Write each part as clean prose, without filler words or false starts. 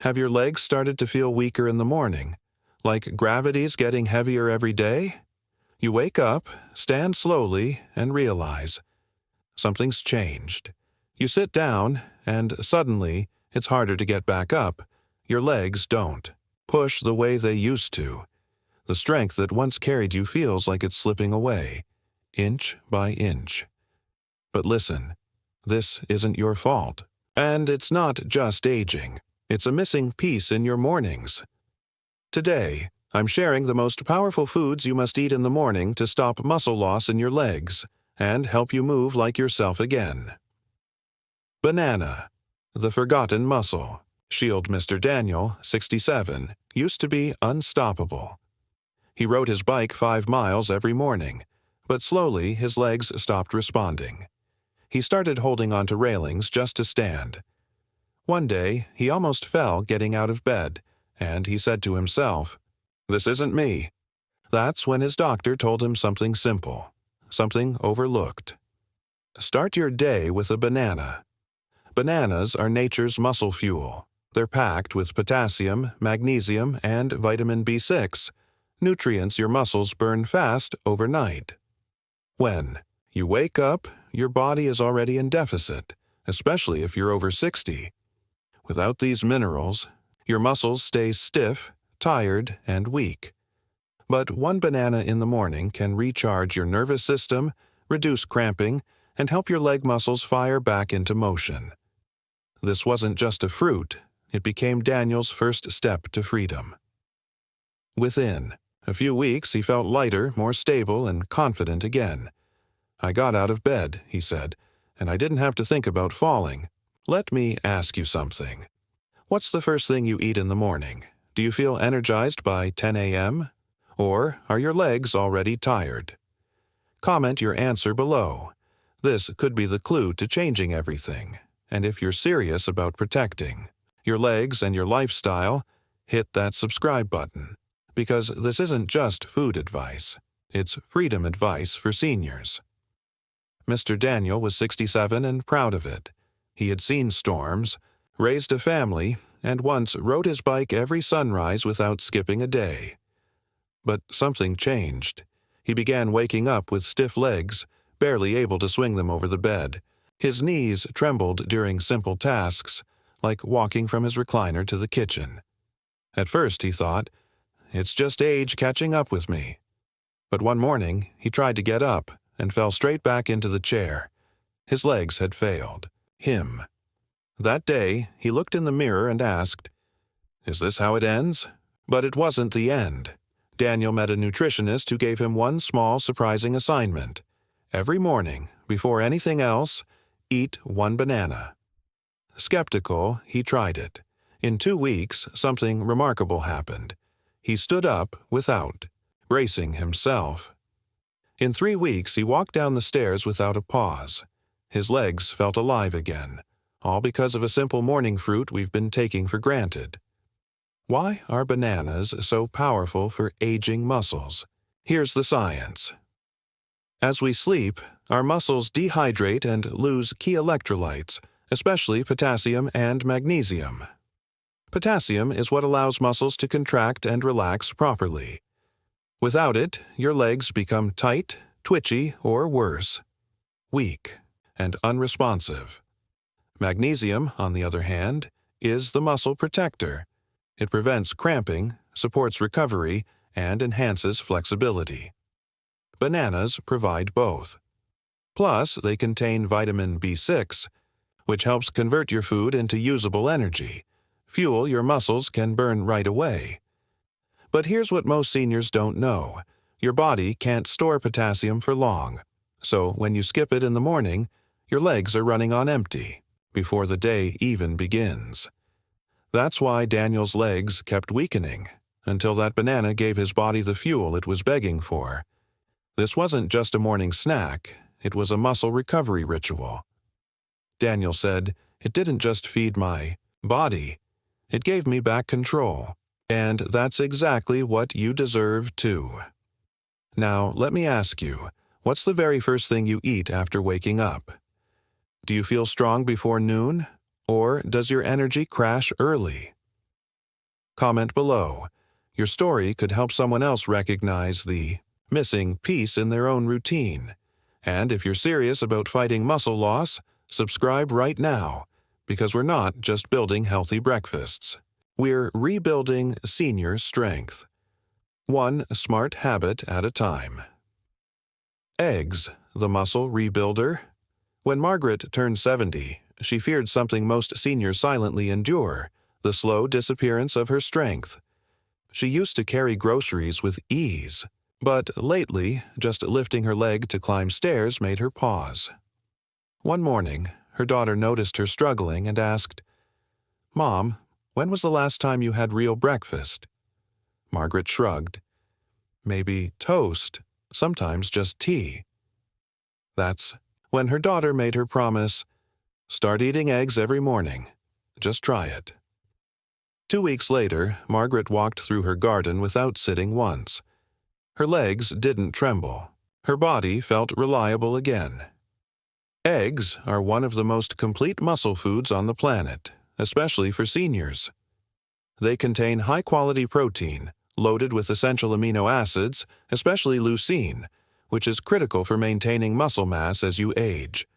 Have your legs started to feel weaker in the morning, like gravity's getting heavier every day? You wake up, stand slowly, and realize something's changed. You sit down, and suddenly, it's harder to get back up. Your legs don't push the way they used to. The strength that once carried you feels like it's slipping away, inch by inch. But listen, this isn't your fault. And it's not just aging. It's a missing piece in your mornings. Today, I'm sharing the most powerful foods you must eat in the morning to stop muscle loss in your legs and help you move like yourself again. Banana, the forgotten muscle. Shield Mr. Daniel, 67, used to be unstoppable. He rode his bike 5 miles every morning, but slowly his legs stopped responding. He started holding onto railings just to stand. One day, he almost fell getting out of bed, and he said to himself, "This isn't me." That's when his doctor told him something simple, something overlooked. Start your day with a banana. Bananas are nature's muscle fuel. They're packed with potassium, magnesium, and vitamin B6, nutrients your muscles burn fast overnight. When you wake up, your body is already in deficit, especially if you're over 60. Without these minerals, your muscles stay stiff, tired, and weak. But one banana in the morning can recharge your nervous system, reduce cramping, and help your leg muscles fire back into motion. This wasn't just a fruit, it became Daniel's first step to freedom. Within a few weeks, he felt lighter, more stable, and confident again. "I got out of bed," he said, "and I didn't have to think about falling." Let me ask you something. What's the first thing you eat in the morning? Do you feel energized by 10 a.m.? Or are your legs already tired? Comment your answer below. This could be the clue to changing everything. And if you're serious about protecting your legs and your lifestyle, hit that subscribe button. Because this isn't just food advice. It's freedom advice for seniors. Mr. Daniel was 67 and proud of it. He had seen storms, raised a family, and once rode his bike every sunrise without skipping a day. But something changed. He began waking up with stiff legs, barely able to swing them over the bed. His knees trembled during simple tasks, like walking from his recliner to the kitchen. At first he thought, "It's just age catching up with me." But one morning, he tried to get up and fell straight back into the chair. His legs had failed him. That day, he looked in the mirror and asked, "Is this how it ends?" But it wasn't the end. Daniel met a nutritionist who gave him one small, surprising assignment. Every morning, before anything else, eat one banana. Skeptical, he tried it. In 2 weeks, something remarkable happened. He stood up without bracing himself. In 3 weeks, he walked down the stairs without a pause. His legs felt alive again, all because of a simple morning fruit we've been taking for granted. Why are bananas so powerful for aging muscles? Here's the science. As we sleep, our muscles dehydrate and lose key electrolytes, especially potassium and magnesium. Potassium is what allows muscles to contract and relax properly. Without it, your legs become tight, twitchy, or worse, weak, and unresponsive. Magnesium, on the other hand, is the muscle protector. It prevents cramping, supports recovery, and enhances flexibility. Bananas provide both. Plus, they contain vitamin B6, which helps convert your food into usable energy, fuel your muscles can burn right away. But here's what most seniors don't know. Your body can't store potassium for long, so when you skip it in the morning, your legs are running on empty before the day even begins. That's why Daniel's legs kept weakening, until that banana gave his body the fuel it was begging for. This wasn't just a morning snack, it was a muscle recovery ritual. Daniel said, "It didn't just feed my body, it gave me back control. And that's exactly what you deserve too." Now, let me ask you, what's the very first thing you eat after waking up? Do you feel strong before noon? Or does your energy crash early? Comment below. Your story could help someone else recognize the missing piece in their own routine. And if you're serious about fighting muscle loss, subscribe right now, because we're not just building healthy breakfasts. We're rebuilding senior strength. One smart habit at a time. Eggs, the muscle rebuilder. When Margaret turned 70, she feared something most seniors silently endure, the slow disappearance of her strength. She used to carry groceries with ease, but lately, just lifting her leg to climb stairs made her pause. One morning, her daughter noticed her struggling and asked, "Mom, when was the last time you had real breakfast?" Margaret shrugged. "Maybe toast, sometimes just tea." That's when her daughter made her promise, "Start eating eggs every morning. Just try it." 2 weeks later, Margaret walked through her garden without sitting once. Her legs didn't tremble. Her body felt reliable again. Eggs are one of the most complete muscle foods on the planet, especially for seniors. They contain high-quality protein, loaded with essential amino acids, especially leucine, which is critical for maintaining muscle mass as you age.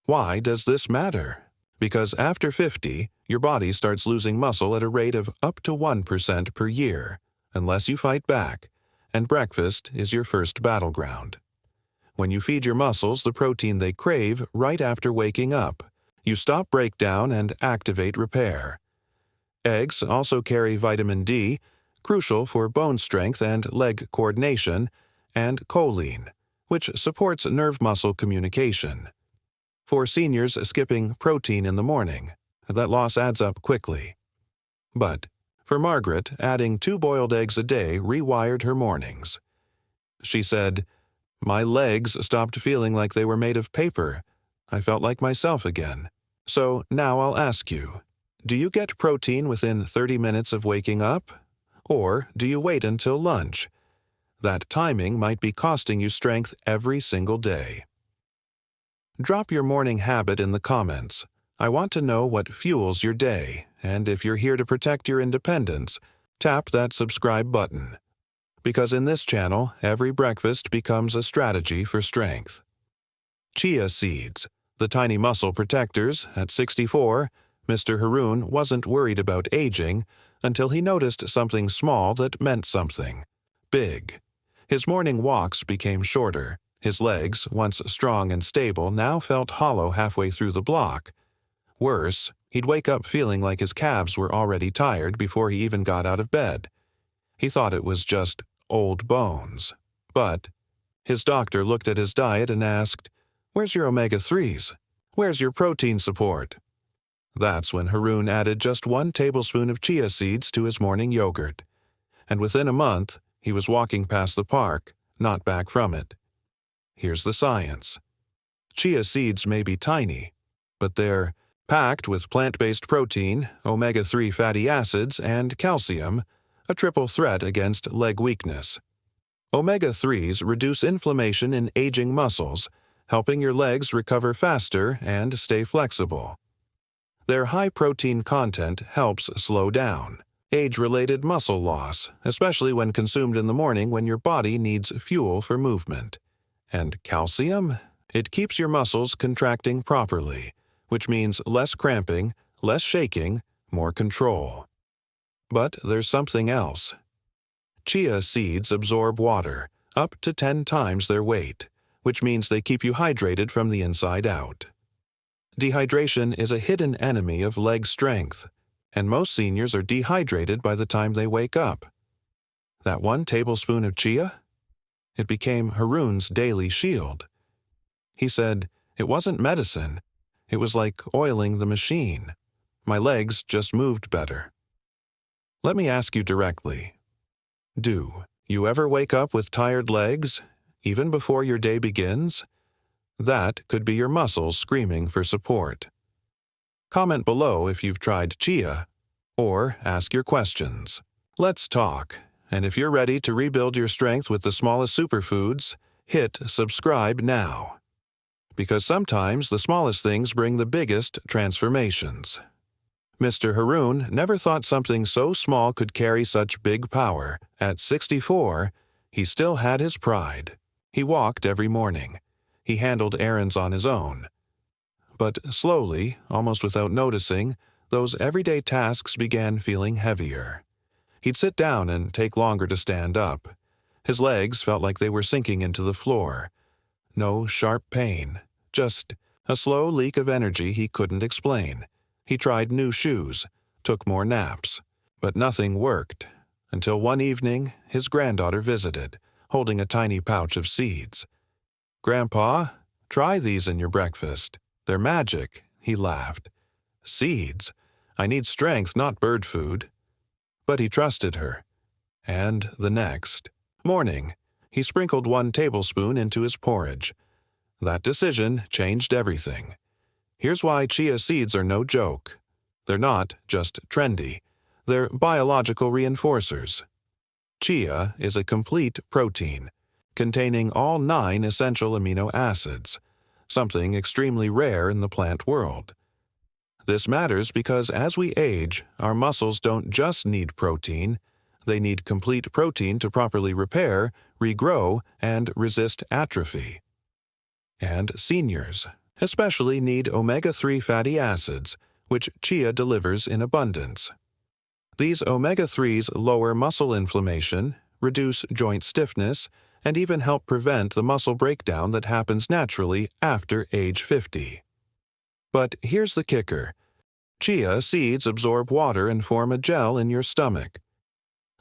Why does this matter? Because after 50, your body starts losing muscle at a rate of up to 1% per year, unless you fight back, and breakfast is your first battleground. When you feed your muscles the protein they crave right after waking up, you stop breakdown and activate repair. Eggs also carry vitamin D, crucial for bone strength and leg coordination, and choline, which supports nerve-muscle communication. For seniors skipping protein in the morning, that loss adds up quickly. But for Margaret, adding 2 boiled eggs a day rewired her mornings. She said, "My legs stopped feeling like they were made of paper. I felt like myself again." So now I'll ask you, do you get protein within 30 minutes of waking up? Or do you wait until lunch? That timing might be costing you strength every single day. Drop your morning habit in the comments. I want to know what fuels your day, and if you're here to protect your independence, tap that subscribe button. Because in this channel, every breakfast becomes a strategy for strength. Chia seeds, the tiny muscle protectors. At 64, Mr. Haroon wasn't worried about aging until he noticed something small that meant something big. His morning walks became shorter. His legs, once strong and stable, now felt hollow halfway through the block. Worse, he'd wake up feeling like his calves were already tired before he even got out of bed. He thought it was just old bones. But his doctor looked at his diet and asked, "Where's your omega-3s? Where's your protein support?" That's when Haroon added just 1 tablespoon of chia seeds to his morning yogurt. And within a month, he was walking past the park, not back from it. Here's the science. Chia seeds may be tiny, but they're packed with plant-based protein, omega-3 fatty acids, and calcium, a triple threat against leg weakness. Omega-3s reduce inflammation in aging muscles, helping your legs recover faster and stay flexible. Their high protein content helps slow down age-related muscle loss, especially when consumed in the morning when your body needs fuel for movement. And calcium? It keeps your muscles contracting properly, which means less cramping, less shaking, more control. But there's something else. Chia seeds absorb water, up to 10 times their weight, which means they keep you hydrated from the inside out. Dehydration is a hidden enemy of leg strength, and most seniors are dehydrated by the time they wake up. That 1 tablespoon of chia? It became Haroon's daily shield. He said, "It wasn't medicine. It was like oiling the machine. My legs just moved better." Let me ask you directly. Do you ever wake up with tired legs, even before your day begins? That could be your muscles screaming for support. Comment below if you've tried chia, or ask your questions. Let's talk, and if you're ready to rebuild your strength with the smallest superfoods, hit subscribe now. Because sometimes the smallest things bring the biggest transformations. Mr. Haroon never thought something so small could carry such big power. At 64, he still had his pride. He walked every morning. He handled errands on his own. But slowly, almost without noticing, those everyday tasks began feeling heavier. He'd sit down and take longer to stand up. His legs felt like they were sinking into the floor. No sharp pain, just a slow leak of energy he couldn't explain. He tried new shoes, took more naps, but nothing worked, until one evening his granddaughter visited, holding a tiny pouch of seeds. "Grandpa, try these in your breakfast. They're magic," he laughed. "Seeds? I need strength, not bird food." But he trusted her. And the next morning, he sprinkled 1 tablespoon into his porridge. That decision changed everything. Here's why chia seeds are no joke. They're not just trendy. They're biological reinforcers. Chia is a complete protein, containing all 9 essential amino acids, something extremely rare in the plant world. This matters because as we age, our muscles don't just need protein, they need complete protein to properly repair, regrow, and resist atrophy. And seniors especially need omega-3 fatty acids, which chia delivers in abundance. These omega-3s lower muscle inflammation, reduce joint stiffness, and even help prevent the muscle breakdown that happens naturally after age 50. But here's the kicker. Chia seeds absorb water and form a gel in your stomach.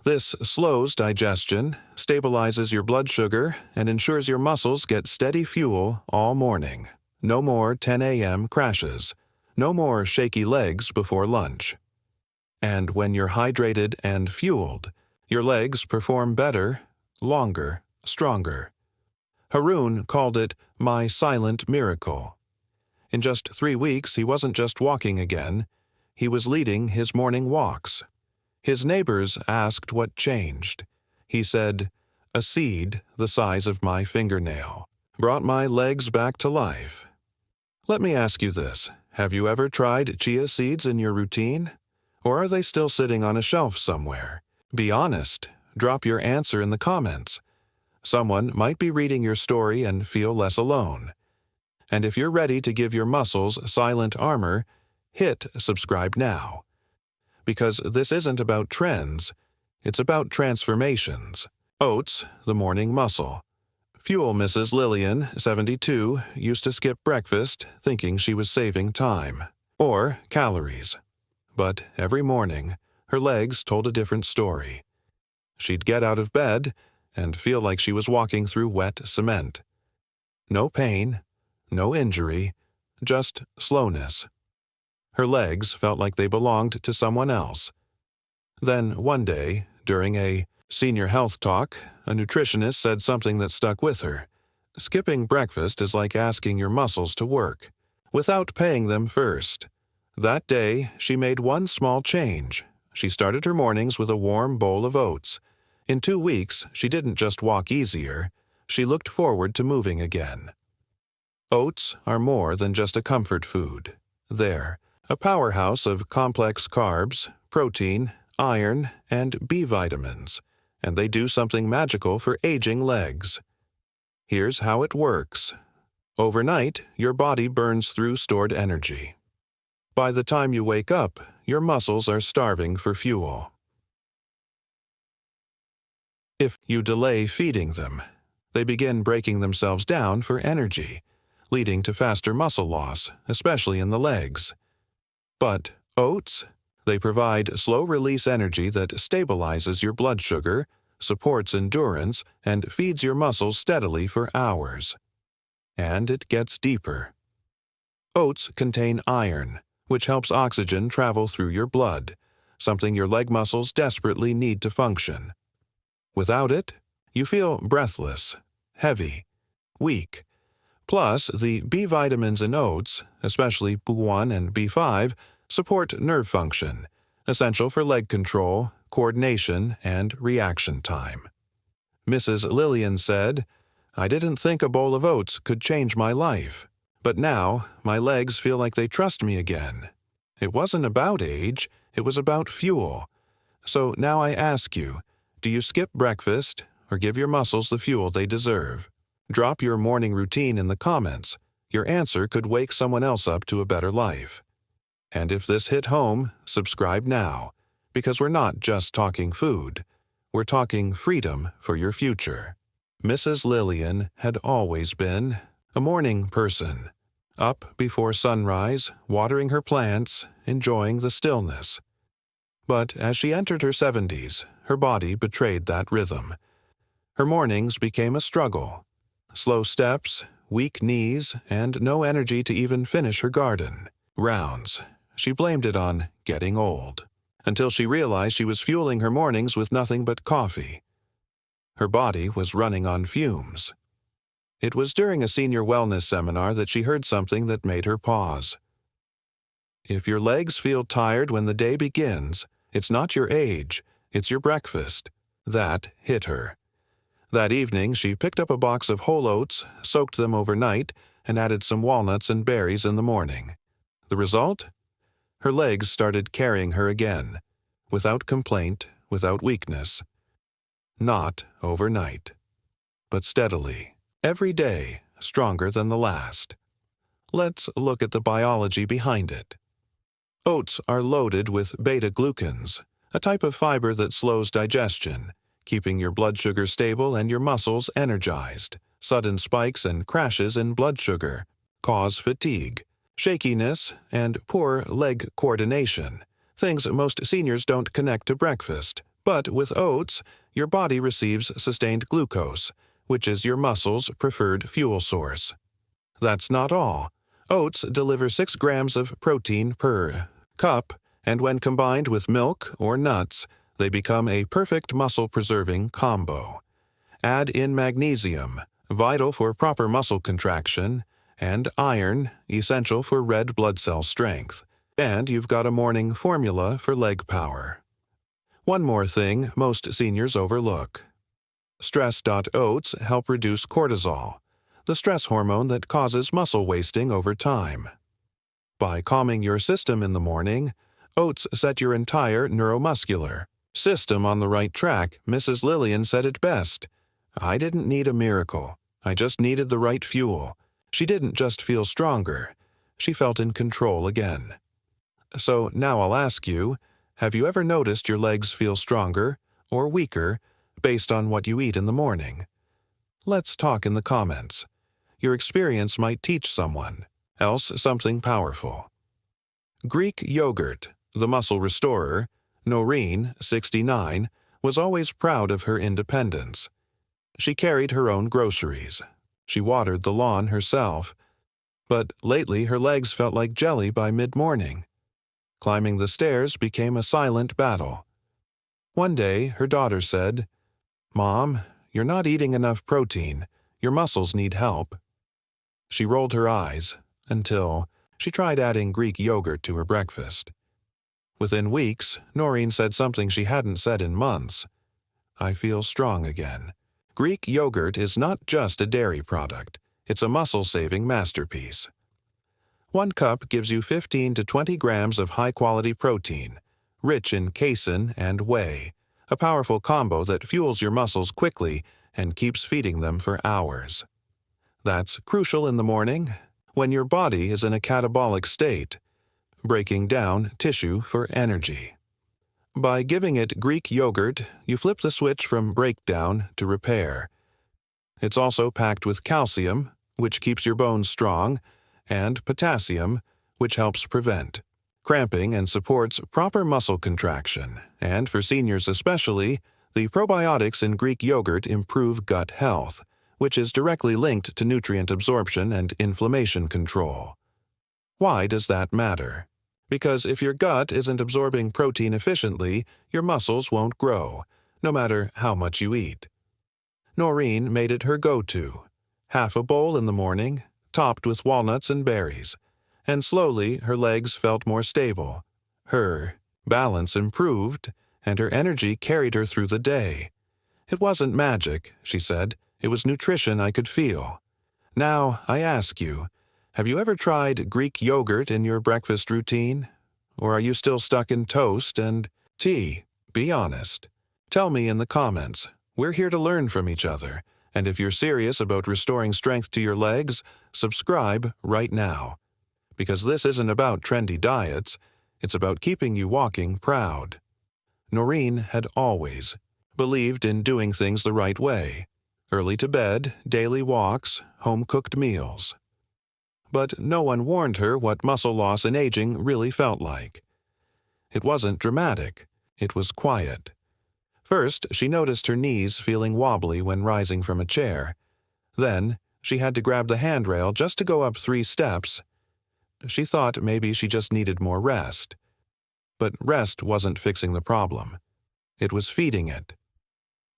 This slows digestion, stabilizes your blood sugar, and ensures your muscles get steady fuel all morning. No more 10 a.m. crashes. No more shaky legs before lunch. And when you're hydrated and fueled, your legs perform better, longer, stronger. Haroon called it my silent miracle. In just 3 weeks, he wasn't just walking again. He was leading his morning walks. His neighbors asked what changed. He said, "A seed the size of my fingernail brought my legs back to life." Let me ask you this. Have you ever tried chia seeds in your routine? Or are they still sitting on a shelf somewhere? Be honest. Drop your answer in the comments. Someone might be reading your story and feel less alone. And if you're ready to give your muscles silent armor, hit subscribe now. Because this isn't about trends, it's about transformations. Oats, the morning muscle. Fuel Mrs. Lillian, 72, used to skip breakfast thinking she was saving time. Or calories. But every morning, her legs told a different story. She'd get out of bed and feel like she was walking through wet cement. No pain, no injury, just slowness. Her legs felt like they belonged to someone else. Then one day, during a Seniorhealth talk, a nutritionist said something that stuck with her. Skipping breakfast is like asking your muscles to work, without paying them first. That day, she made one small change. She started her mornings with a warm bowl of oats. In 2 weeks, she didn't just walk easier, she looked forward to moving again. Oats are more than just a comfort food. They're a powerhouse of complex carbs, protein, iron, and B vitamins, and they do something magical for aging legs. Here's how it works. Overnight, your body burns through stored energy. By the time you wake up, your muscles are starving for fuel. If you delay feeding them, they begin breaking themselves down for energy, leading to faster muscle loss, especially in the legs. But oats? They provide slow-release energy that stabilizes your blood sugar, supports endurance, and feeds your muscles steadily for hours. And it gets deeper. Oats contain iron, which helps oxygen travel through your blood, something your leg muscles desperately need to function. Without it, you feel breathless, heavy, weak. Plus, the B vitamins in oats, especially B1 and B5, support nerve function, essential for leg control, coordination, and reaction time. Mrs. Lillian said, "I didn't think a bowl of oats could change my life, but now my legs feel like they trust me again." It wasn't about age, it was about fuel. So now I ask you, do you skip breakfast or give your muscles the fuel they deserve? Drop your morning routine in the comments. Your answer could wake someone else up to a better life. And if this hit home, subscribe now, because we're not just talking food. We're talking freedom for your future. Mrs. Lillian had always been a morning person, up before sunrise, watering her plants, enjoying the stillness. But as she entered her 70s, her body betrayed that rhythm. Her mornings became a struggle. Slow steps, weak knees, and no energy to even finish her garden. Rounds. She blamed it on getting old, until she realized she was fueling her mornings with nothing but coffee. Her body was running on fumes. It was during a senior wellness seminar that she heard something that made her pause. If your legs feel tired when the day begins, it's not your age, it's your breakfast. That hit her. That evening, she picked up a box of whole oats, soaked them overnight, and added some walnuts and berries in the morning. The result? Her legs started carrying her again, without complaint, without weakness. Not overnight, but steadily, every day, stronger than the last. Let's look at the biology behind it. Oats are loaded with beta-glucans, a type of fiber that slows digestion, keeping your blood sugar stable and your muscles energized. Sudden spikes and crashes in blood sugar cause fatigue, shakiness, and poor leg coordination, things most seniors don't connect to breakfast. But with oats, your body receives sustained glucose, which is your muscles' preferred fuel source. That's not all. Oats deliver 6 grams of protein per cup, and when combined with milk or nuts, they become a perfect muscle-preserving combo. Add in magnesium, vital for proper muscle contraction, and iron, essential for red blood cell strength. And you've got a morning formula for leg power. One more thing most seniors overlook. Stress.oats help reduce cortisol, the stress hormone that causes muscle wasting over time. By calming your system in the morning, oats set your entire neuromuscular system on the right track. Mrs. Lillian said it best. I didn't need a miracle. I just needed the right fuel. She didn't just feel stronger. She felt in control again. So now I'll ask you, have you ever noticed your legs feel stronger or weaker based on what you eat in the morning? Let's talk in the comments. Your experience might teach someone else something powerful. Greek yogurt, the muscle restorer, Noreen, 69, was always proud of her independence. She carried her own groceries. She watered the lawn herself. But lately her legs felt like jelly by mid-morning. Climbing the stairs became a silent battle. One day her daughter said, "Mom, you're not eating enough protein. Your muscles need help." She rolled her eyes until she tried adding Greek yogurt to her breakfast. Within weeks, Noreen said something she hadn't said in months. "I feel strong again." Greek yogurt is not just a dairy product. It's a muscle-saving masterpiece. 1 cup gives you 15 to 20 grams of high-quality protein, rich in casein and whey, a powerful combo that fuels your muscles quickly and keeps feeding them for hours. That's crucial in the morning, when your body is in a catabolic state, breaking down tissue for energy. By giving it Greek yogurt, you flip the switch from breakdown to repair. It's also packed with calcium, which keeps your bones strong, and potassium, which helps prevent cramping and supports proper muscle contraction. And for seniors especially, the probiotics in Greek yogurt improve gut health, which is directly linked to nutrient absorption and inflammation control. Why does that matter? Because if your gut isn't absorbing protein efficiently, your muscles won't grow, no matter how much you eat. Noreen made it her go-to. Half a bowl in the morning, topped with walnuts and berries, and slowly her legs felt more stable. Her balance improved, and her energy carried her through the day. It wasn't magic, she said. It was nutrition I could feel. Now, I ask you, have you ever tried Greek yogurt in your breakfast routine? or are you still stuck in toast and tea? Be honest. Tell me in the comments. We're here to learn from each other, and if you're serious about restoring strength to your legs, subscribe right now. Because this isn't about trendy diets, it's about keeping you walking proud. Noreen had always believed in doing things the right way. Early to bed, daily walks, home-cooked meals. But no one warned her what muscle loss and aging really felt like. It wasn't dramatic. It was quiet. First, she noticed her knees feeling wobbly when rising from a chair. Then, she had to grab the handrail just to go up 3 steps. She thought maybe she just needed more rest. But rest wasn't fixing the problem. It was feeding it.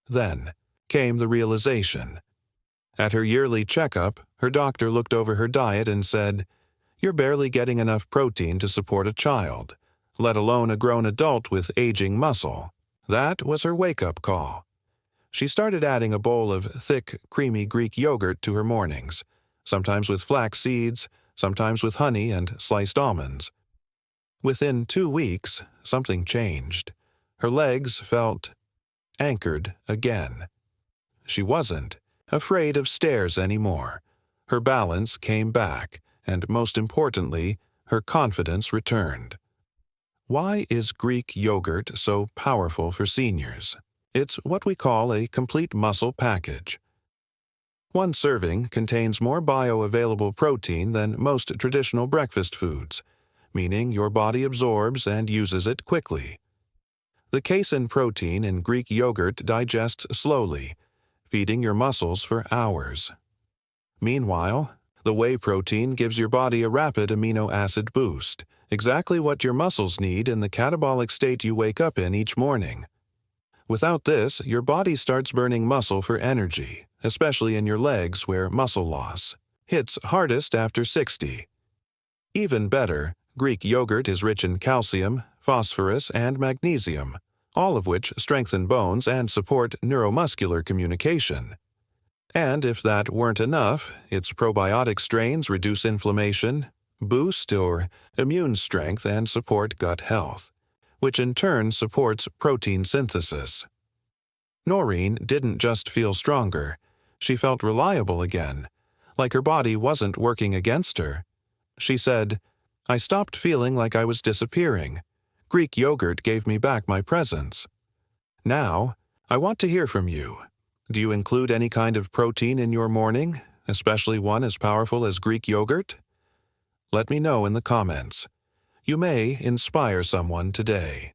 Then came the realization. At her yearly checkup, her doctor looked over her diet and said, "You're barely getting enough protein to support a child, let alone a grown adult with aging muscle." That was her wake-up call. She started adding a bowl of thick, creamy Greek yogurt to her mornings, sometimes with flax seeds, sometimes with honey and sliced almonds. Within 2 weeks, something changed. Her legs felt anchored again. She wasn't afraid of stairs anymore. Her balance came back, and most importantly, her confidence returned. Why is Greek yogurt so powerful for seniors? It's what we call a complete muscle package. 1 serving contains more bioavailable protein than most traditional breakfast foods, meaning your body absorbs and uses it quickly. The casein protein in Greek yogurt digests slowly, feeding your muscles for hours. Meanwhile, the whey protein gives your body a rapid amino acid boost, exactly what your muscles need in the catabolic state you wake up in each morning. Without this, your body starts burning muscle for energy, especially in your legs where muscle loss hits hardest after 60. Even better, Greek yogurt is rich in calcium, phosphorus, and magnesium, all of which strengthen bones and support neuromuscular communication. And if that weren't enough, its probiotic strains reduce inflammation, boost your immune strength, and support gut health, which in turn supports protein synthesis. Noreen didn't just feel stronger, she felt reliable again, like her body wasn't working against her. She said, "I stopped feeling like I was disappearing. Greek yogurt gave me back my presence." Now, I want to hear from you. Do you include any kind of protein in your morning, especially one as powerful as Greek yogurt? Let me know in the comments. You may inspire someone today.